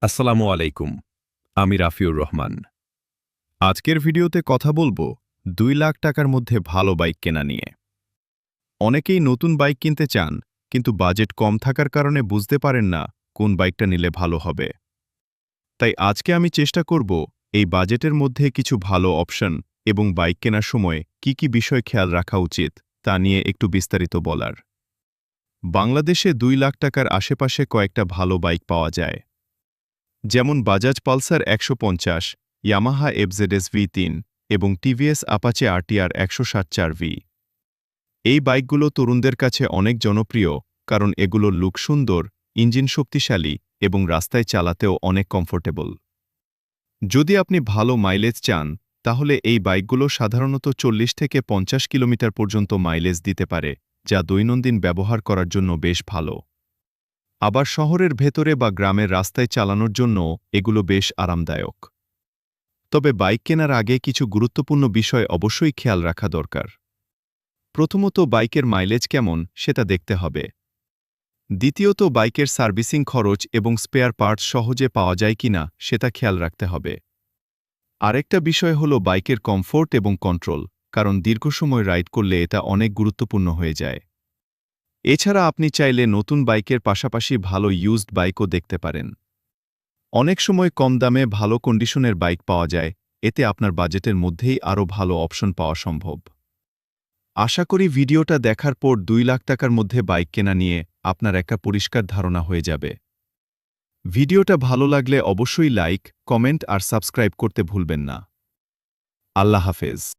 আসসালামু আলাইকুম। আমি রাফিউর রহমান। আজকের ভিডিওতে কথা বলবো ২ লাখ টাকার মধ্যে ভালো বাইক কেনা নিয়ে। অনেকেই নতুন বাইক কিনতে চান, কিন্তু বাজেট কম থাকার কারণে বুঝতে পারেন না কোন বাইকটা নিলে ভালো হবে। তাই আজকে আমি চেষ্টা করব এই বাজেটের মধ্যে কিছু ভালো অপশন এবং বাইক কেনার সময় কি কি বিষয় খেয়াল রাখা উচিত তা নিয়ে একটু বিস্তারিত বলার। বাংলাদেশে ২ লাখ টাকার আশেপাশে কয়েকটা ভালো বাইক পাওয়া যায়, যেমন বাজাজ পালসার ১৫০, ইয়ামাহা এফজেডএস ভি3 এবং টিভিএস আপাচে আরটিআর ১৬০-৪ভি। এই বাইকগুলো তরুণদের কাছে অনেক জনপ্রিয়, কারণ এগুলোর লুক সুন্দর, ইঞ্জিন শক্তিশালী এবং রাস্তায় চালাতেও অনেক কমফোর্টেবল। যদি আপনি ভালো মাইলেজ চান, তাহলে এই বাইকগুলো সাধারণত ৪০ থেকে ৫০ কিলোমিটার পর্যন্ত মাইলেজ দিতে পারে, যা দৈনন্দিন ব্যবহার করার জন্য বেশ ভালো। আবার শহরের ভেতরে বা গ্রামের রাস্তায় চালানোর জন্য এগুলো বেশ আরামদায়ক। তবে বাইক কেনার আগে কিছু গুরুত্বপূর্ণ বিষয় অবশ্যই খেয়াল রাখা দরকার। প্রথমত, বাইকের মাইলেজ কেমন সেটা দেখতে হবে। দ্বিতীয়ত, বাইকের সার্ভিসিং খরচ এবং স্পেয়ার পার্টস সহজে পাওয়া যায় কিনা সেটা খেয়াল রাখতে হবে। আরেকটা বিষয় হলো বাইকের কমফোর্ট এবং কন্ট্রোল, কারণ দীর্ঘ সময় রাইড করলে এটা অনেক গুরুত্বপূর্ণ হয়ে যায়। এছাড়া আপনি চাইলে নতুন বাইকের পাশাপাশি ভালো ইউজড বাইকও দেখতে পারেন। অনেক সময় কম দামে ভালো কন্ডিশনের বাইক পাওয়া যায়, এতে আপনার বাজেটের মধ্যেই আরও ভালো অপশন পাওয়া সম্ভব। আশা করি ভিডিওটা দেখার পর ২ লাখ টাকার মধ্যে বাইক কেনা নিয়ে আপনার একটা পরিষ্কার ধারণা হয়ে যাবে। ভিডিওটা ভালো লাগলে অবশ্যই লাইক, কমেন্ট আর সাবস্ক্রাইব করতে ভুলবেন না। আল্লাহ হাফেজ।